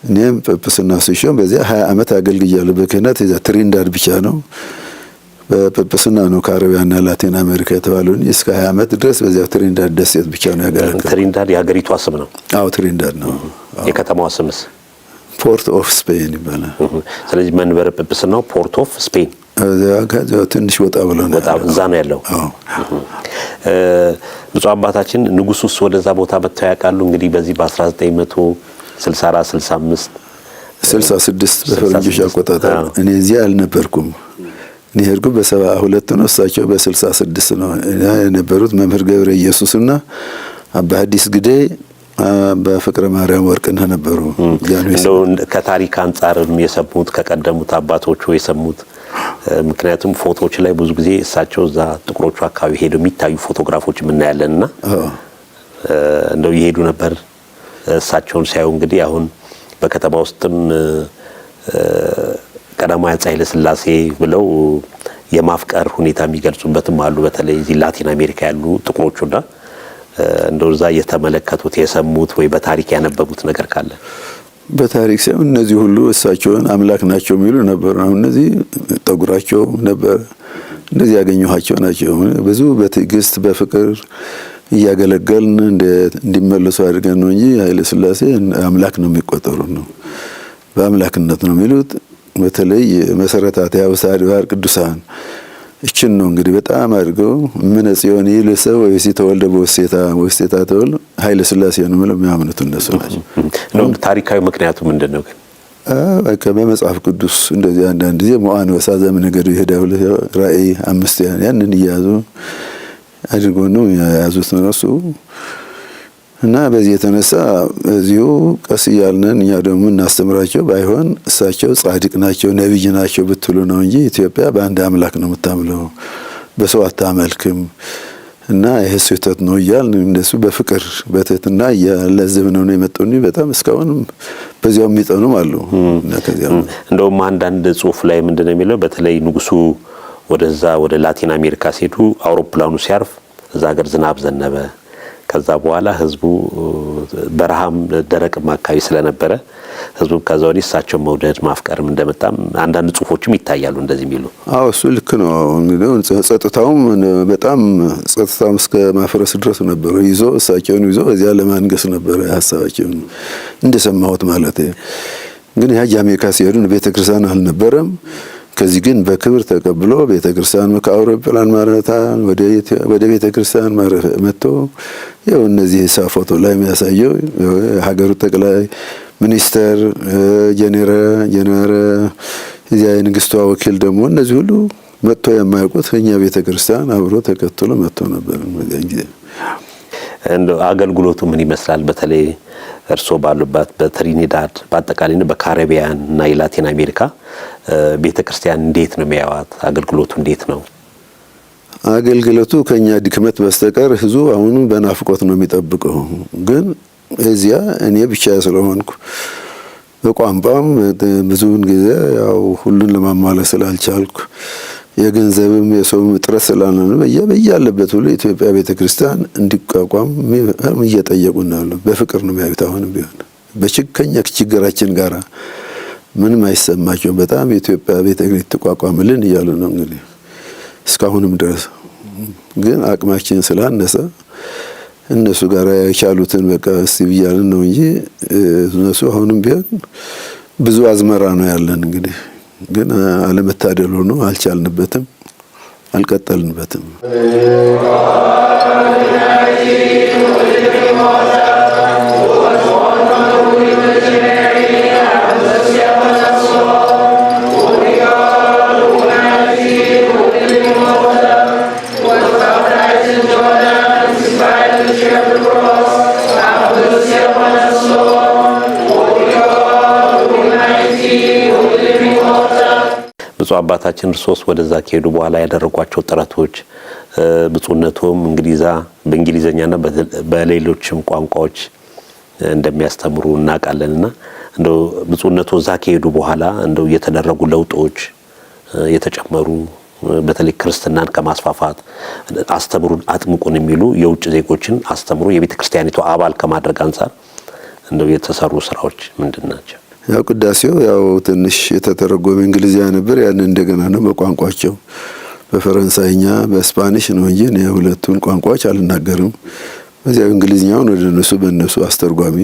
እኔም ጵጵስና ስሾም በዚያ 20 ዓመት አገልግያለሁ። በክህነት እዛ ትሪንዳድ ብቻ ነው በጵጵስና ነው ከአረቢያና ላቲን አሜሪካ የተባለው እስከ 20 ዓመት ድረስ በዚያ ትሪንዳድ ደሴት ብቻ ነው ያገለገለው። ትሪንዳድ የሀገሪቷ ስም ነው? አዎ ትሪንዳድ ነው። የከተማዋ ስምስ? ፖርት ኦፍ ስፔን ይባላል። ስለዚህ መንበረ ጵጵስናው ፖርት ኦፍ ስፔን እዚያ ትንሽ ወጣ ብሎ ነው እዛ ነው ያለው። ብፁዕ አባታችን ንጉሱስ ወደዛ ቦታ መጥተው ያውቃሉ? እንግዲህ በዚህ በ1964 65 በፈረንጆች አቆጣጠር እኔ እዚያ አልነበርኩም። እኔ ሄድኩት በ72 ነው። እሳቸው በ66 ነው የነበሩት። መምህር ገብረ ኢየሱስና አባ ሐዲስ ግደይ በፍቅረ ማርያም ወርቅነህ ነበሩ። እንደው ከታሪክ አንጻርም የሰሙት ከቀደሙት አባቶቹ የሰሙት ምክንያቱም ፎቶዎች ላይ ብዙ ጊዜ እሳቸው እዛ ጥቁሮቹ አካባቢ ሄደው የሚታዩ ፎቶግራፎች እናያለንና እንደው ይሄዱ ነበር እሳቸውን ሲያዩ። እንግዲህ አሁን በከተማ ውስጥም ቀዳማዊ አፄ ኃይለ ሥላሴ ብለው የማፍቀር ሁኔታ የሚገልጹበትም አሉ። በተለይ እዚህ ላቲን አሜሪካ ያሉ ጥቁሮቹና እንደው እዛ የተመለከቱት የሰሙት ወይ በታሪክ ያነበቡት ነገር ካለ? በታሪክ ሲሆን እነዚህ ሁሉ እሳቸውን አምላክ ናቸው የሚሉ ነበር። አሁን እነዚህ ጠጉራቸው ነበር እንደዚህ ያገኘኋቸው ናቸው። ብዙ በትዕግስት በፍቅር እያገለገልን እንዲመለሱ አድርገን ነው እንጂ ኃይለ ሥላሴ አምላክ ነው የሚቆጠሩ ነው። በአምላክነት ነው የሚሉት። በተለይ መሰረታት ያውሳ አድባር ቅዱሳን እችን ነው እንግዲህ በጣም አድርገው ምን ጽዮን ይልሰው ወይስ ተወልደ በወስቴታ ተወልደ ኃይለ ሥላሴ ነው ማለት የሚያምኑት እነሱ ናቸው። ነው ታሪካዊ ምክንያቱ ምንድነው ግን? በመጽሐፍ ቅዱስ እንደዚህ አንዳንድ ጊዜ ሞአን ወሳዘ ነገዱ ይሄዳው ራእይ 5 ያንን ይያዙ አድርጎ ነው ያዙት እነሱ። እና በዚህ የተነሳ እዚሁ ቀስ እያልን እኛ ደግሞ እናስተምራቸው። ባይሆን እሳቸው ጻድቅ ናቸው ነብይ ናቸው ብትሉ ነው እንጂ ኢትዮጵያ በአንድ አምላክ ነው የምታምለው፣ በሰው አታመልክም። እና ይሄ ስህተት ነው እያልን እነሱ በፍቅር በትህትና እያለዘብነው ነው የመጡኝ። በጣም እስካሁንም በዚያው የሚጠኑም አሉ። እና ከዚያም እንደውም አንዳንድ ጽሁፍ ላይ ምንድነው የሚለው በተለይ ንጉሱ ወደዛ ወደ ላቲን አሜሪካ ሲሄዱ አውሮፕላኑ ሲያርፍ እዛ ሀገር ዝናብ ዘነበ። ከዛ በኋላ ህዝቡ በረሃም ደረቅም አካባቢ ስለነበረ ህዝቡ ከዛ ወዲህ እሳቸው መውደድ ማፍቀርም እንደመጣም አንዳንድ ጽሁፎችም ይታያሉ እንደዚህ የሚሉ። አዎ እሱ ልክ ነው። እንግዲህ ጸጥታውም በጣም ጸጥታውም እስከ ማፍረስ ድረስ ነበር። ይዞ እሳቸውን ይዞ እዚያ ለማንገስ ነበር ሐሳባቸው እንደሰማሁት ማለት ነው። ግን ያ አሜሪካ ሲሄዱ ቤተክርስቲያን አልነበረም። ከዚህ ግን በክብር ተቀብሎ ቤተክርስቲያን ከአውሮፕላን ማረታን ወደ ቤተክርስቲያን መጥቶ ያው እነዚህ ፎቶ ላይ የሚያሳየው ሀገሩ ጠቅላይ ሚኒስተር ጀነራል እዚያ የንግስቷ ወኪል ደግሞ እነዚህ ሁሉ መጥቶ የማያውቁት እኛ ቤተክርስቲያን አብሮ ተከትሎ መጥቶ ነበር። እንደ አገልግሎቱ ምን ይመስላል? በተለይ እርሶ ባሉበት በትሪኒዳድ በአጠቃላይ በካሪቢያን እና የላቲን አሜሪካ ቤተክርስቲያን እንዴት ነው የሚያዋት? አገልግሎቱ እንዴት ነው? አገልግሎቱ ከኛ ድክመት በስተቀር ህዝቡ አሁንም በናፍቆት ነው የሚጠብቀው። ግን እዚያ እኔ ብቻ ስለሆንኩ በቋንቋም ብዙውን ጊዜ ያው ሁሉን ለማሟላት ስላልቻልኩ የገንዘብም የሰውም እጥረት ስላለ በያለበት ሁሉ ኢትዮጵያ ቤተክርስቲያን እንዲቋቋም እየጠየቁን ነው። በፍቅር ነው የሚያዩት። አሁንም ቢሆን በችግኛ ችግራችን ጋራ ምንም አይሰማቸው። በጣም የኢትዮጵያ ቤተክርስቲያን ተቋቋምልን እያሉ ነው እንግዲህ እስካሁንም ድረስ። ግን አቅማችን ስላነሰ እነሱ ጋር የቻሉትን በቃ እስቲ ብያለን ነው እንጂ እነሱ አሁንም ቢሆን ብዙ አዝመራ ነው ያለን እንግዲህ። ግን አለመታደል ሆኖ አልቻልንበትም፣ አልቀጠልንበትም። ብፁዕ አባታችን እርሶስ ወደዛ ከሄዱ በኋላ ያደረጓቸው ጥረቶች ብፁዕነቱም እንግሊዛ በእንግሊዘኛና በሌሎችም ቋንቋዎች እንደሚያስተምሩ እናውቃለንና እንደው ብፁዕነቱ እዛ ከሄዱ በኋላ እንደው የተደረጉ ለውጦች የተጨመሩ በተለይ ክርስትናን ከማስፋፋት አስተምሩን አጥምቁን የሚሉ የውጭ ዜጎችን አስተምሩ የቤተክርስቲያኒቱ አባል ከማድረግ አንፃር እንደው የተሰሩ ስራዎች ምንድናቸው? ያው ቅዳሴው ያው ትንሽ የተተረጎመ እንግሊዝኛ ነበር። ያን እንደገና ነው በቋንቋቸው በፈረንሳይኛ በስፓኒሽ ነው እንጂ እኔ ሁለቱን ቋንቋዎች አልናገርም። በዚያው እንግሊዝኛውን ወደ እነሱ በእነሱ አስተርጓሚ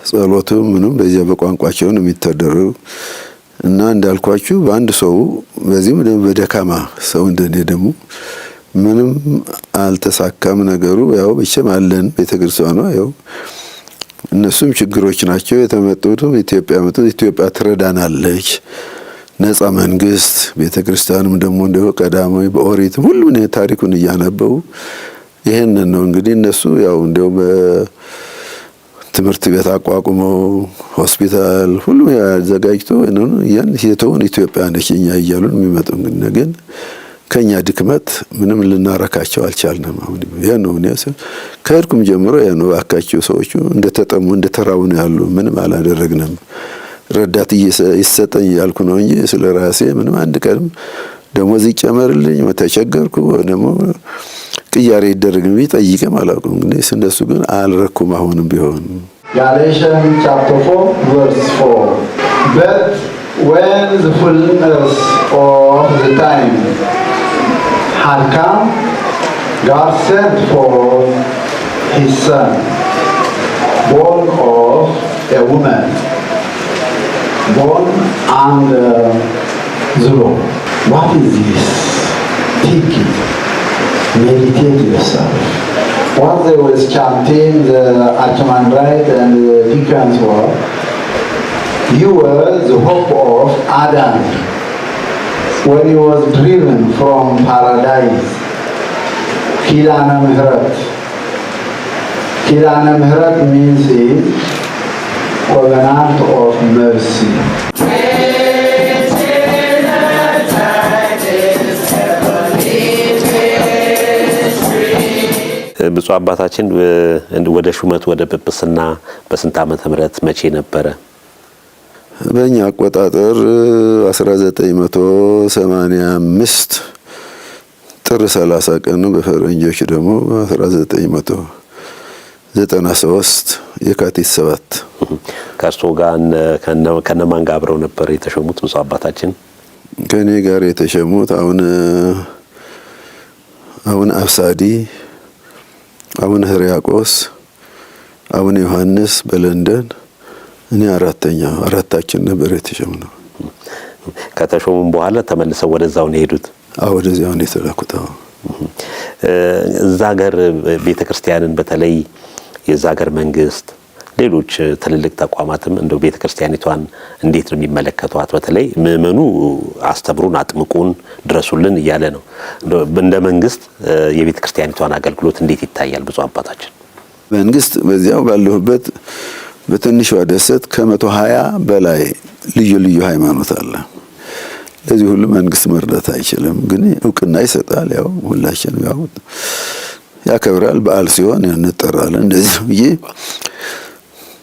ጸሎቱም ምንም በዚያ በቋንቋቸው ነው የሚተደረው። እና እንዳልኳችሁ በአንድ ሰው በዚህም ደግሞ በደካማ ሰው እንደኔ ደግሞ ምንም አልተሳካም ነገሩ። ያው ብቻም አለን ቤተክርስቲያኗ ያው እነሱም ችግሮች ናቸው የተመጡት። ኢትዮጵያ ትረዳናለች፣ ነፃ መንግስት ቤተክርስቲያንም ደግሞ እንደው ቀዳማዊ በኦሪት ሁሉም ታሪኩን እያነበቡ ይሄንን ነው እንግዲህ እነሱ ያው እንደው በትምህርት ቤት አቋቁመው ሆስፒታል ሁሉ ያዘጋጅቶ ያን የተውን ኢትዮጵያ ነች እኛ እያሉ የሚመጡ ግን ከኛ ድክመት ምንም ልናረካቸው አልቻልንም። አሁን ያነው ከርኩም ጀምሮ ያነው አካቸው ሰዎቹ እንደተጠሙ እንደተራቡ ነው ያሉ። ምንም አላደረግንም። ረዳት ይሰጠኝ ያልኩ ነው እንጂ ስለራሴ ምንም አንድ ቀንም ደሞዝ ይጨመርልኝ ተቸገርኩ ደግሞ ቅያሬ ይደረግም ቢጠይቅም አላውቅም። እንግዲህ እንደሱ ግን አልረኩም። አሁንም ቢሆን Galatians chapter 4 verse 4 But when the fullness of the time had come, God sent forth His Son, born of a woman, born under the law. What is this? Take it. Meditate yourself. What they was chanting, the Archimandrite and the deacons were, you were the hope of Adam when he was driven from paradise. Kidana Mihrat. Kidana Mihrat means is covenant of mercy. Free. ብፁዕ አባታችን ወደ ሹመት ወደ ጵጵስና በስንት ዓመተ ምህረት መቼ ነበረ? በእኛ አቆጣጠር 1985 ጥር 30 ቀን ነው። በፈረንጆች ደግሞ 1993 የካቲት 7። ከእርሶ ጋር ከነማን ጋር አብረው ነበር የተሾሙት ብፁዕ አባታችን? ከኔ ጋር የተሾሙት አቡነ አብሳዲ፣ አቡነ ሕርያቆስ፣ አቡነ ዮሐንስ በለንደን፣ እኔ አራታችን ነበር የተሾምነው። ከተሾሙም በኋላ ተመልሰው ወደዛው ነው የሄዱት? አዎ ወደዚያው ነው የተላኩት። እዛ ሀገር ቤተክርስቲያንን በተለይ የዛ ሀገር መንግስት፣ ሌሎች ትልልቅ ተቋማትም እንደው ቤተክርስቲያኒቷን እንዴት ነው የሚመለከቷት? በተለይ ምእመኑ አስተምሩን፣ አጥምቁን፣ ድረሱልን እያለ ነው። እንደ መንግስት የቤተክርስቲያኒቷን አገልግሎት እንዴት ይታያል ብፁዕ አባታችን? መንግስት በዚያው ባለሁበት በትንሿ ደሴት ከ120 በላይ ልዩ ልዩ ሃይማኖት አለ። ለዚህ ሁሉ መንግስት መርዳት አይችልም፣ ግን እውቅና ይሰጣል። ያው ሁላችንም ያው ያከብራል። በዓል ሲሆን እንጠራለን። እንደዚህ ብዬ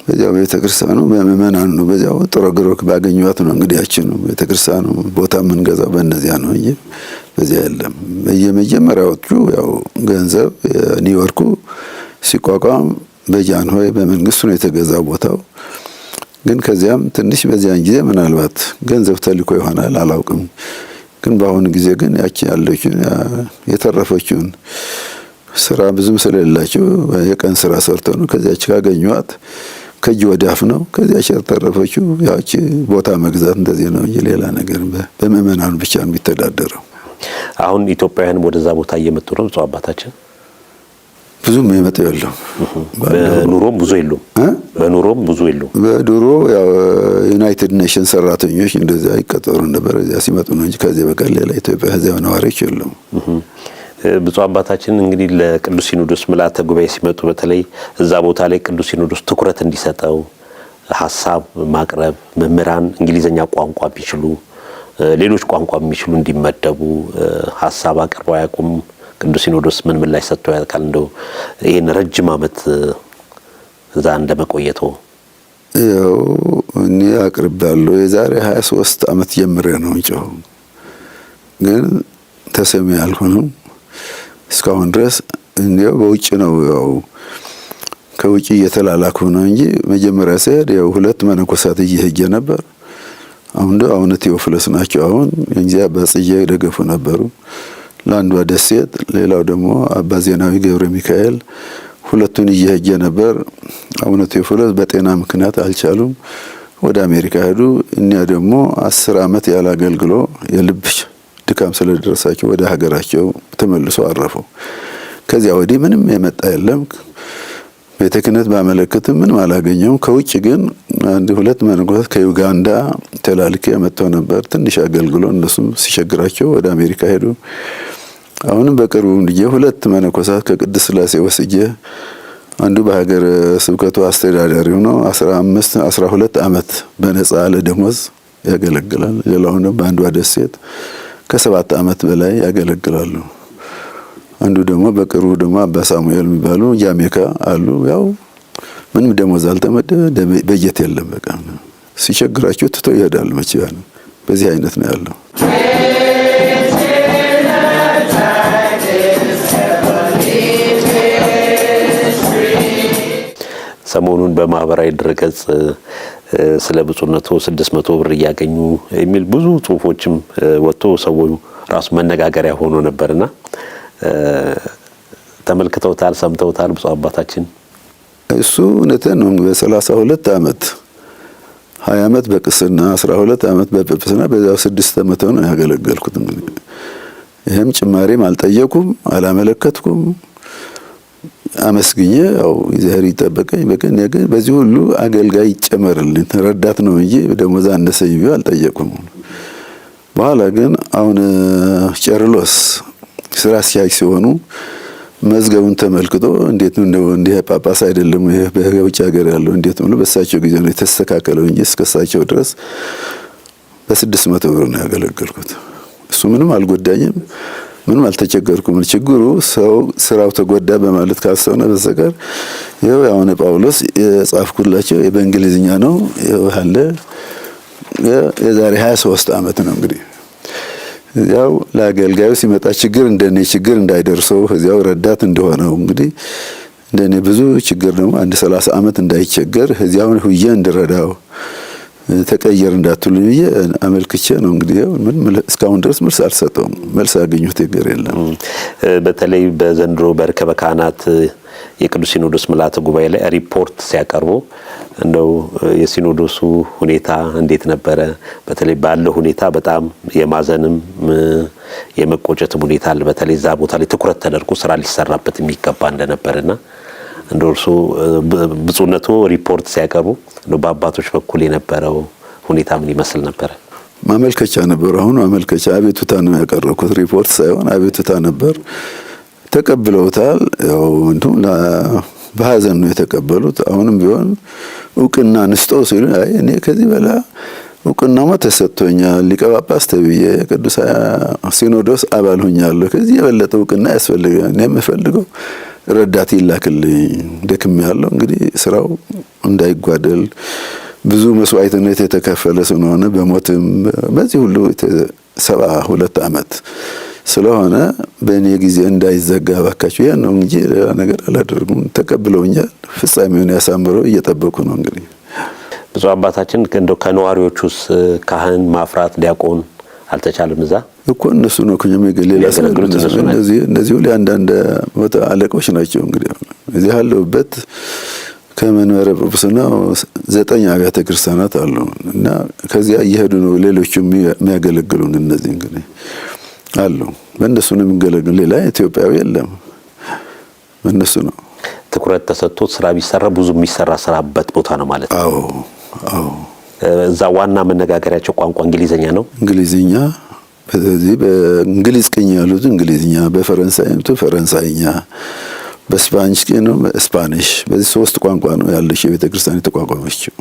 በዚያው ቤተክርስቲያኑ በምእመናኑ ነው። በዚያው ጥሮ ግሮ ባገኘኋት ነው እንግዲያችን ቤተክርስቲያኑ ቦታ የምንገዛው በእነዚያ ነው እንጂ በዚያ የለም። በየመጀመሪያዎቹ ያው ገንዘብ ኒውዮርኩ ሲቋቋም በጃንሆይ በመንግስቱ ነው የተገዛው ቦታው። ግን ከዚያም ትንሽ በዚያን ጊዜ ምናልባት ገንዘብ ተልኮ ይሆናል አላውቅም። ግን በአሁኑ ጊዜ ግን ያቺ ያለችውን የተረፈችውን ስራ ብዙም ስለሌላቸው የቀን ስራ ሰርተው ነው ከዚያች ካገኙት ከእጅ ወዳፍ ነው። ከዚያች የተረፈችው ያቺ ቦታ መግዛት እንደዚህ ነው እንጂ ሌላ ነገር በምእመናኑ ብቻ ነው የሚተዳደረው። አሁን ኢትዮጵያውያን ወደዛ ቦታ እየመጡ ነው ብፁዕ አባታችን? ብዙም የመጣ የለም። በኑሮም ብዙ የሉም። በድሮ ያው ዩናይትድ ኔሽንስ ሰራተኞች እንደዚያ ይቀጠሩ ነበር። እዚያ ሲመጡ ነው እንጂ ከዚህ በቀር ሌላ ኢትዮጵያ ህዝብ ነዋሪዎች የሉም። ብፁዕ አባታችን እንግዲህ ለቅዱስ ሲኖዶስ ምልዓተ ጉባኤ ሲመጡ በተለይ እዛ ቦታ ላይ ቅዱስ ሲኖዶስ ትኩረት እንዲሰጠው ሀሳብ ማቅረብ፣ መምህራን እንግሊዘኛ ቋንቋ ቢችሉ ሌሎች ቋንቋ የሚችሉ እንዲመደቡ ሀሳብ አቅርበው ያቁም። ቅዱስ ሲኖዶስ ምን ምላሽ ሰጥቶ ያልካል? እንደው ይሄን ረጅም ዓመት እዛ እንደመቆየቱ ያው እኔ አቅርባለሁ። የዛሬ 23 ዓመት ጀምሬ ነው እንጨው ግን ተሰሚ አልሆነም እስካሁን ድረስ። እንዲያው በውጭ ነው ያው ከውጭ እየተላላኩ ነው እንጂ መጀመሪያ ሲሄድ ያው 2 መነኮሳት እየሄጀ ነበር። አሁን ቴዎፍሎስ ናቸው። አሁን እንጂ በጽዬ ደገፉ ነበሩ ለአንዷ ደሴት፣ ሌላው ደግሞ አባ ዜናዊ ገብረ ሚካኤል ሁለቱን እየሄጀ ነበር። አቡነ ቴዎፍሎስ በጤና ምክንያት አልቻሉም፣ ወደ አሜሪካ ሄዱ። እኛ ደግሞ 10 ዓመት ያላገልግሎ የልብ ድካም ስለደረሳቸው ወደ ሀገራቸው ተመልሶ አረፉ። ከዚያ ወዲህ ምንም የመጣ የለም። ቤተ ክህነት ባመለክትም ምንም አላገኘውም። ከውጭ ግን 1-2 መነኮሳት ከዩጋንዳ ተላልኬ መጥተው ነበር። ትንሽ አገልግሎ እነሱም ሲቸግራቸው ወደ አሜሪካ ሄዱ። አሁንም በቅርቡ ልጄ 2 መነኮሳት ከቅድስት ሥላሴ ወስጄ አንዱ በሀገር ስብከቱ አስተዳዳሪ ሆኖ 12 ዓመት በነጻ ለደሞዝ ያገለግላል። ሌላው ደግሞ በአንዷ ደሴት ከ7 ዓመት በላይ ያገለግላሉ። አንዱ ደግሞ በቅርቡ ደግሞ አባ ሳሙኤል የሚባሉ ጃሜካ አሉ። ያው ምንም ደሞዝ አልተመደበ፣ በጀት የለም። በቃ ሲቸግራቸው ትቶ ይሄዳሉ። መቼም በዚህ አይነት ነው ያለው። ሰሞኑን በማህበራዊ ድረገጽ ስለ ብፁዕነቱ 600 ብር እያገኙ የሚል ብዙ ጽሁፎችም ወጥቶ ሰው ራሱ መነጋገሪያ ሆኖ ነበርና ተመልክተውታል፣ ሰምተውታል ብፁዕ አባታችን? እሱ እውነትን ነው። በ32 ዓመት 20 ዓመት በቅስና 12 ዓመት በጵጵስና በዛው 6 ዓመት ነው ያገለገልኩት። ይሄም ጭማሪም አልጠየቁም፣ አላመለከትኩም። አመስግኜ ያው እግዚአብሔር ይጠበቀኝ። በቀን ግን በዚህ ሁሉ አገልጋይ ይጨመርልኝ ረዳት ነው እንጂ ደሞዝ አነሰኝ ቢው አልጠየቁም። በኋላ ግን አሁን ጨርሎስ ስራ አስኪያጅ ሲሆኑ መዝገቡን ተመልክቶ እንዴት ነው እንደ ጳጳስ አይደለም ይሄ በውጭ ሀገር ያለው እንዴት ነው በሳቸው ጊዜ ነው የተስተካከለው እንጂ እስከሳቸው ድረስ በ600 ብር ነው ያገለገልኩት። እሱ ምንም አልጎዳኝም። ምንም አልተቸገርኩም። ችግሩ ሰው ስራው ተጎዳ በማለት ካሰብነ በስተቀር ይኸው አሁን ጳውሎስ የጻፍኩላቸው በእንግሊዝኛ ነው። ይኸው አለ የዛሬ 23 ዓመት ነው እንግዲህ ያው ለአገልጋዩ ሲመጣ ችግር እንደኔ ችግር እንዳይደርሰው እዚያው ረዳት እንደሆነው እንግዲህ እንደኔ ብዙ ችግር ደግሞ አንድ 30 ዓመት እንዳይቸገር እዚያው ሁዬ እንድረዳው ተቀየር እንዳትሉኝ ብዬ አመልክቼ ነው እንግዲህ ምን እስካሁን ድረስ መልስ አልሰጠውም። መልስ ያገኙት ነገር የለም። በተለይ በዘንድሮ በርከበ ካህናት የቅዱስ ሲኖዶስ ምልዓተ ጉባኤ ላይ ሪፖርት ሲያቀርቡ እንደው የሲኖዶሱ ሁኔታ እንዴት ነበረ? በተለይ ባለው ሁኔታ በጣም የማዘንም የመቆጨትም ሁኔታ አለ። በተለይ እዛ ቦታ ላይ ትኩረት ተደርጎ ስራ ሊሰራበት የሚገባ እንደነበርና እንደርሱ ብፁዕነቱ ሪፖርት ሲያቀርቡ በአባቶች በኩል የነበረው ሁኔታ ምን ይመስል ነበር? ማመልከቻ ነበር። አሁን ማመልከቻ አቤቱታ ነው ያቀረብኩት፣ ሪፖርት ሳይሆን አቤቱታ ነበር። ተቀብለውታል። ያው እንቱም በሐዘን ነው የተቀበሉት። አሁንም ቢሆን እውቅና ንስጠው ሲሉ አይ እኔ ከዚህ በላ እውቅናማ ተሰጥቶኛል፣ ሊቀ ጳጳስ ተብዬ ቅዱስ ሲኖዶስ አባል ሆኛለሁ፣ ከዚህ የበለጠ እውቅና ያስፈልጋል፣ እኔ የምፈልገው ረዳት ይላክልኝ፣ ደክሜያለሁ። እንግዲህ ስራው እንዳይጓደል ብዙ መስዋዕትነት የተከፈለ ስለሆነ በሞትም በዚህ ሁሉ 72 ዓመት ስለሆነ በእኔ ጊዜ እንዳይዘጋ ባካችሁ ያን ነው እንጂ ሌላ ነገር አላደርጉም። ተቀብለውኛል። ፍጻሜውን ያሳምረው እየጠበቁ ነው እንግዲህ። ብዙ አባታችን እንደው ከነዋሪዎቹስ ካህን ማፍራት ዲያቆን አልተቻለም? እዛ እኮ እነሱ ነው ከኛ ሌላ እነዚህ ሁሉ አንዳንድ ቦታ አለቆች ናቸው እንግዲህ። እዚህ ያለውበት ከመንበረ ጵጵስና 9 አብያተ ክርስቲያናት አሉ እና ከዚያ እየሄዱ ነው ሌሎቹም የሚያገለግሉን እነዚህ እንግዲህ አሉ። በእነሱ ነው የሚገለገሉ፣ ሌላ ኢትዮጵያዊ የለም። በእነሱ ነው ትኩረት ተሰጥቶ ስራ ቢሰራ ብዙ የሚሰራ ስራበት ቦታ ነው ማለት ነው። አዎ። እዛ ዋና መነጋገሪያቸው ቋንቋ እንግሊዘኛ ነው። እንግሊዘኛ በዚህ በእንግሊዝ ቅኝ ያሉት እንግሊዘኛ፣ በፈረንሳይቱ ፈረንሳይኛ፣ በስፓኒሽ ነው ስፓኒሽ። በዚህ 3 ቋንቋ ነው ያለች የቤተ ክርስቲያን የተቋቋመችው።